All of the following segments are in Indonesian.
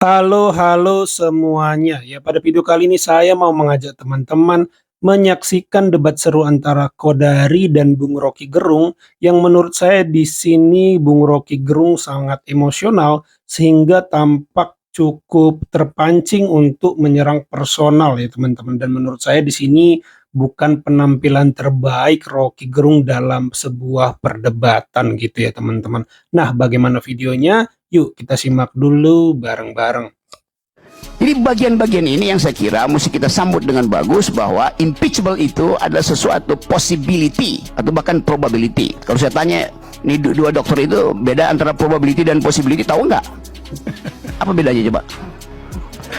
Halo semuanya. Ya, pada video kali ini saya mau mengajak teman-teman menyaksikan debat seru antara Kodari dan Bung Rocky Gerung yang menurut saya di sini Bung Rocky Gerung sangat emosional sehingga tampak cukup terpancing untuk menyerang personal ya teman-teman, dan menurut saya di sini bukan penampilan terbaik Rocky Gerung dalam sebuah perdebatan gitu ya teman-teman. Nah, bagaimana videonya? Yuk kita simak dulu bareng-bareng. Jadi bagian-bagian ini yang saya kira mesti kita sambut dengan bagus, bahwa impeachable itu adalah sesuatu possibility atau bahkan probability. Kalau saya tanya, ini dua dokter itu beda antara probability dan possibility, tahu nggak? Apa bedanya coba?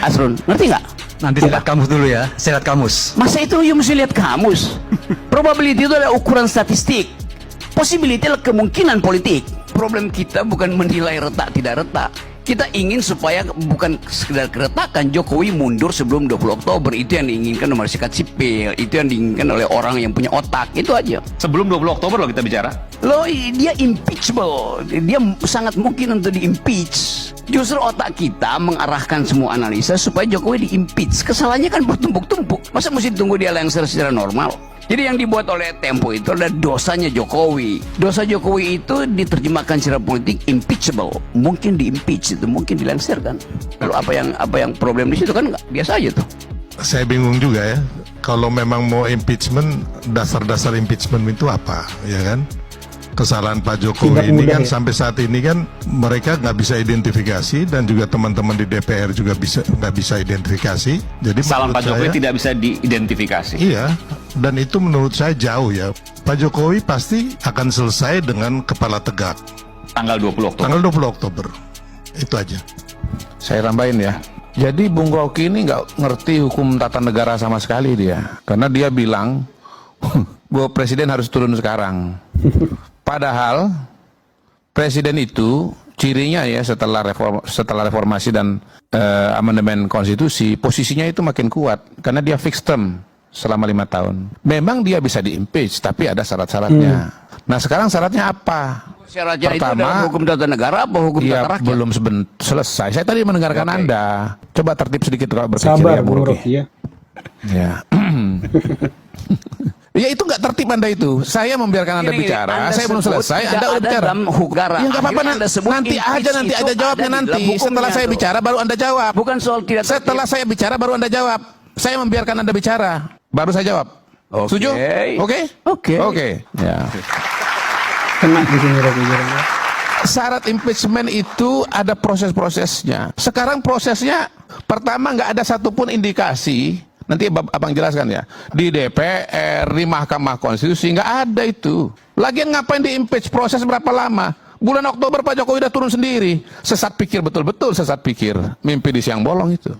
Asrun, ngerti nggak? Nanti lihat kamus dulu ya, saya lihat kamus. Masa itu you mesti lihat kamus? Probability itu adalah ukuran statistik. Possibility adalah kemungkinan politik. Problem kita bukan menilai retak tidak retak. Kita ingin supaya bukan sekedar keretakan Jokowi mundur sebelum 20 Oktober. Itu yang diinginkan oleh masyarakat sipil. Itu yang diinginkan oleh orang yang punya otak. Itu aja. Sebelum 20 Oktober loh kita bicara. Loh, dia impeachable. Dia sangat mungkin untuk di-impeach. Justru otak kita mengarahkan semua analisa supaya Jokowi di-impeach. Kesalahannya kan bertumpuk-tumpuk. Masa mesti tunggu dia lengser secara normal? Jadi yang dibuat oleh Tempo itu adalah dosanya Jokowi. Dosa Jokowi itu diterjemahkan secara politik impeachable. Mungkin di-impeach itu, mungkin dilengsarkan. Lalu apa yang problem di situ kan nggak biasa aja tuh. Saya bingung juga ya. Kalau memang mau impeachment, dasar-dasar impeachment itu apa, ya kan? Kesalahan Pak Jokowi ini kan ya. Sampai saat ini kan mereka nggak bisa identifikasi, dan juga teman-teman di DPR juga nggak bisa identifikasi. Jadi kesalahan Pak Jokowi tidak bisa diidentifikasi. Iya, dan itu menurut saya jauh ya. Pak Jokowi pasti akan selesai dengan kepala tegak. Tanggal 20 Oktober. Tanggal 20 Oktober. Itu aja. Saya tambahin ya. Jadi Bung Rocky ini nggak ngerti hukum tata negara sama sekali dia. Karena dia bilang bahwa presiden harus turun sekarang. Padahal presiden itu cirinya ya setelah reformasi dan amandemen konstitusi, posisinya itu makin kuat karena dia fixed term selama 5 tahun. Memang dia bisa di-impeach, tapi ada syarat-syaratnya. Nah sekarang syaratnya apa? Syaratnya pertama, itu adalah hukum tata negara apa hukum tata rakyat? Belum selesai. Saya tadi mendengarkan Anda. Coba tertib sedikit kalau berpikir. Sabar, ya, Bung Rocky ya. Ya. Ya itu nggak tertib Anda itu. Saya membiarkan Anda bicara. Saya belum selesai. Anda udah bicara. Ya nggak apa-apa. Nanti ada jawabnya nanti. Setelah saya bicara baru Anda jawab. Bukan soal tidak tertib. Setelah saya bicara baru Anda jawab. Saya membiarkan Anda bicara. Baru saya jawab. Setuju? Oke? Oke. Ya. Kena di sini Rocky Gerung. Syarat impeachment itu ada proses-prosesnya. Sekarang prosesnya pertama nggak ada satupun indikasi. Nanti abang jelaskan ya. Di DPR, di Mahkamah Konstitusi nggak ada itu. Lagian ngapain di impeach? Proses berapa lama? Bulan Oktober Pak Jokowi udah turun sendiri. Sesat pikir, betul-betul sesat pikir. Mimpi di siang bolong itu.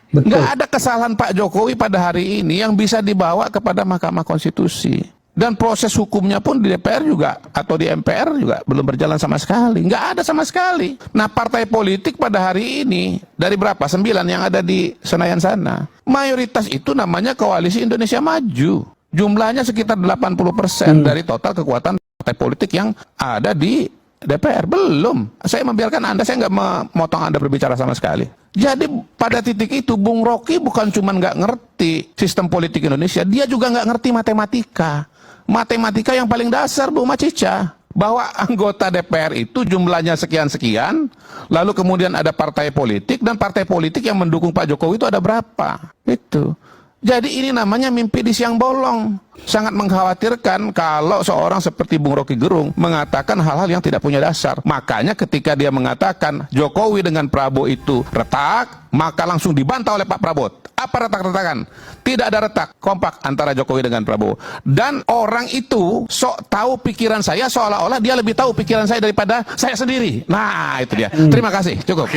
Nggak ada kesalahan Pak Jokowi pada hari ini yang bisa dibawa kepada Mahkamah Konstitusi. Dan proses hukumnya pun di DPR juga atau di MPR juga belum berjalan sama sekali. Nggak ada sama sekali. Nah partai politik pada hari ini dari berapa? 9 yang ada di Senayan sana. Mayoritas itu namanya Koalisi Indonesia Maju. Jumlahnya sekitar 80% dari total kekuatan partai politik yang ada di DPR. Belum. Saya membiarkan Anda, saya nggak memotong Anda berbicara sama sekali. Jadi pada titik itu Bung Rocky bukan cuma nggak ngerti sistem politik Indonesia, dia juga nggak ngerti matematika. Matematika yang paling dasar Bu Macica, bahwa anggota DPR itu jumlahnya sekian-sekian, lalu kemudian ada partai politik, dan partai politik yang mendukung Pak Jokowi itu ada berapa. Itu. Jadi ini namanya mimpi di siang bolong. Sangat mengkhawatirkan kalau seorang seperti Bung Rocky Gerung mengatakan hal-hal yang tidak punya dasar. Makanya ketika dia mengatakan Jokowi dengan Prabowo itu retak, maka langsung dibantah oleh Pak Prabowo. Apa retak-retakan? Tidak ada retak, kompak antara Jokowi dengan Prabowo. Dan orang itu sok tahu pikiran saya, seolah-olah dia lebih tahu pikiran saya daripada saya sendiri. Nah itu dia. Terima kasih, cukup.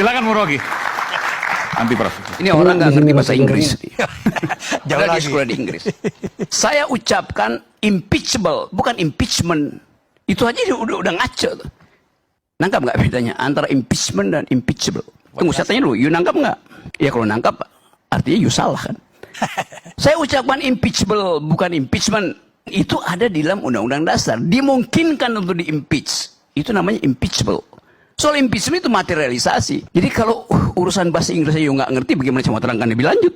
Silakan Bung Rocky. Anti Prof. Ini orang nggak ngerti bahasa Inggris. Jauh lagi. Sekolah di Inggris. Saya ucapkan impeachable, bukan impeachment. Itu aja udah ngaco. Nangkap nggak bedanya antara impeachment dan impeachable? Tunggu, saya tanya dulu, you nangkap nggak? Ya kalau nangkap, artinya you salah kan? Saya ucapkan impeachable, bukan impeachment. Itu ada di dalam Undang-Undang Dasar. Dimungkinkan untuk di-impeach. Itu namanya impeachable. Soal impeachment itu materialisasi. Jadi kalau urusan bahasa Inggris saya nggak ngerti, bagaimana saya mau terangkan lebih lanjut?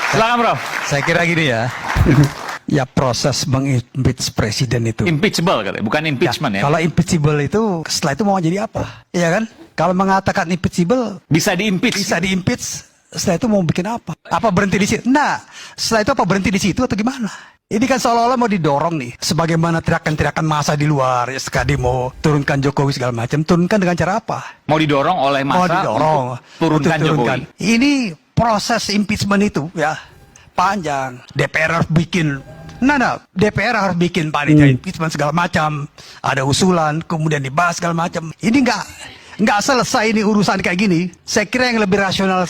Silakan bro. Saya kira gini ya. Ya proses mengimpeach presiden itu. Impeachable kali, bukan impeachment ya. Kalau impeachable itu setelah itu mau jadi apa? Iya kan? Kalau mengatakan impeachable Bisa diimpeach. bisa diimpeach, setelah itu mau bikin apa? Apa berhenti di situ? Nah, setelah itu apa berhenti di situ atau gimana? Ini kan seolah-olah mau didorong nih, sebagaimana teriakan-teriakan massa di luar, ya sekali mau turunkan Jokowi segala macam, turunkan dengan cara apa? Mau didorong oleh Mau massa didorong, untuk turunkan untuk Jokowi. Ini proses impeachment itu ya panjang. DPR harus bikin, DPR harus bikin panitia impeachment segala macam, ada usulan, kemudian dibahas segala macam. Ini nggak selesai ini urusan kayak gini. Saya kira yang lebih rasional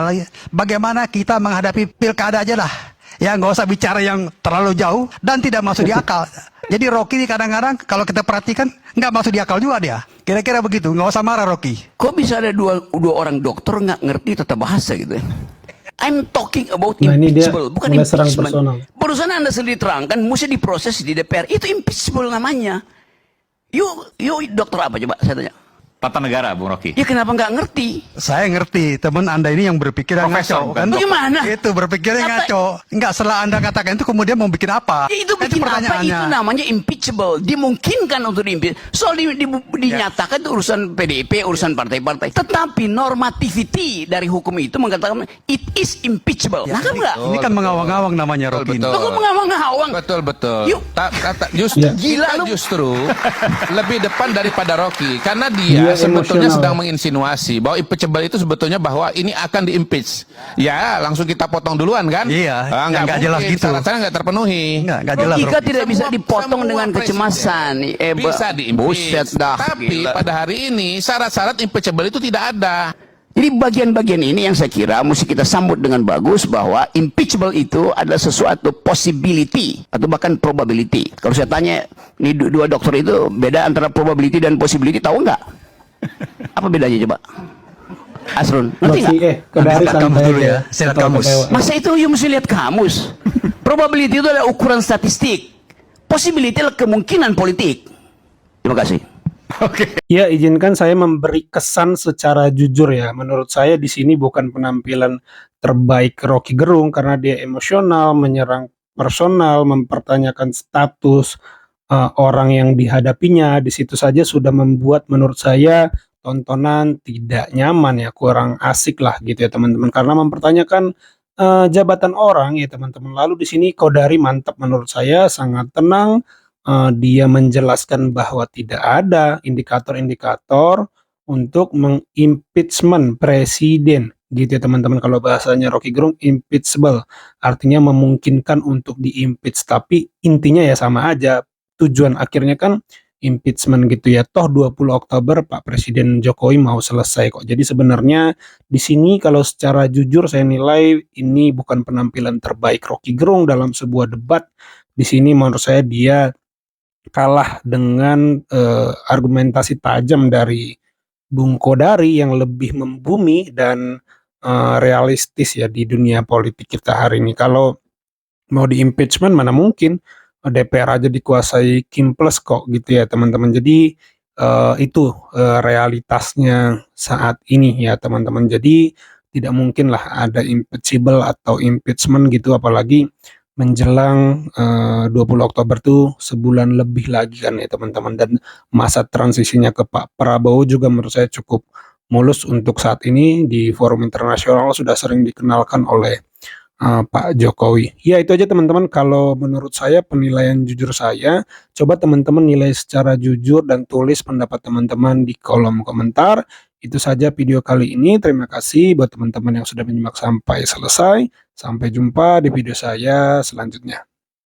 lagi, bagaimana kita menghadapi pilkada aja lah. Ya nggak usah bicara yang terlalu jauh dan tidak masuk di akal. Jadi Rocky ini kadang-kadang kalau kita perhatikan nggak masuk di akal juga dia. Kira-kira begitu, nggak usah marah Rocky. Kok bisa ada dua orang dokter nggak ngerti tata bahasa gitu ya? I'm talking about Nah, ini dia impeachable, bukan mulai serang impeachment. personal. Barusan Anda sendiri terangkan, mesti diproses di DPR. Itu impeachable namanya. Yuk dokter apa coba saya tanya? Tata negara, Bung Rocky. Ya kenapa nggak ngerti? Saya ngerti, teman Anda ini yang berpikir yang Profesor, ngaco bukan kan? dokter. Bagaimana? Itu berpikirnya Apa- ngaco. Enggak, setelah Anda katakan itu kemudian mau bikin apa? Ya, itu bikin apa? Itu namanya impeachable. Dimungkinkan untuk diimpeach. Soal dinyatakan itu urusan PDIP, urusan partai-partai. Tetapi normativity dari hukum itu mengatakan it is impeachable. Nah kan enggak? Ini kan mengawang-awang namanya Rocky ini. betul. Lo kok mengawang-ngawang? Betul. Yuk. Justru Ya. Gila lu. justru lebih depan daripada Rocky karena dia Dia sebetulnya emosional. sedang menginsinuasi bahwa impeachable itu sebetulnya bahwa ini akan diimpeach. Ya, langsung kita potong duluan kan? Iya, nggak nggak jelas mungkin, gitu. syarat-syaratnya nggak terpenuhi. Enggak jelas Logika Rocky. tidak bisa Semua- dipotong semua dengan presiden kecemasan. bisa diimpeach. Buset dah. Tapi gila. pada hari ini syarat-syarat impeachable itu tidak ada. Jadi bagian-bagian ini yang saya kira mesti kita sambut dengan bagus bahwa impeachable itu adalah sesuatu possibility atau bahkan probability. Kalau saya tanya, ini dua dokter itu beda antara probability dan possibility, tahu nggak? Apa bedanya coba? Asrun, ngerti Masih nggak? ke dari Lihat kamus santai dulu aja. ya, saya lihat Atau kamus. kecewa. Masa itu you mesti lihat kamus. Probability itu adalah ukuran statistik. Possibility adalah kemungkinan politik. Terima kasih. Ya, izinkan saya memberi kesan secara jujur ya. Menurut saya di sini bukan penampilan terbaik Rocky Gerung karena dia emosional, menyerang personal, mempertanyakan status orang yang dihadapinya. Di situ saja sudah membuat menurut saya tontonan tidak nyaman ya, kurang asik lah gitu ya teman-teman. Karena mempertanyakan jabatan orang ya teman-teman. Lalu di sini Kodari mantap menurut saya, sangat tenang. Dia menjelaskan bahwa tidak ada indikator-indikator untuk mengimpeachment presiden gitu ya teman-teman. Kalau bahasanya Rocky Gerung impeachable artinya memungkinkan untuk diimpeach, tapi intinya ya sama aja, tujuan akhirnya kan impeachment gitu ya. Toh 20 Oktober Pak Presiden Jokowi mau selesai kok. Jadi sebenarnya di sini kalau secara jujur saya nilai ini bukan penampilan terbaik Rocky Gerung dalam sebuah debat. Di sini menurut saya dia kalah dengan argumentasi tajam dari Bung Kodari yang lebih membumi dan realistis ya di dunia politik kita hari ini. Kalau mau di impeachment mana mungkin, DPR aja dikuasai Kim Plus kok gitu ya teman-teman. Jadi itu realitasnya saat ini ya teman-teman. Jadi tidak mungkin lah ada impeachable atau impeachment gitu, apalagi menjelang 20 Oktober tuh sebulan lebih lagi kan ya teman-teman, dan masa transisinya ke Pak Prabowo juga menurut saya cukup mulus untuk saat ini. Di forum internasional sudah sering dikenalkan oleh Pak Jokowi. Ya itu aja teman-teman kalau menurut saya penilaian jujur saya. Coba teman-teman nilai secara jujur dan tulis pendapat teman-teman di kolom komentar. Itu saja video kali ini. Terima kasih buat teman-teman yang sudah menyimak sampai selesai. Sampai jumpa di video saya selanjutnya.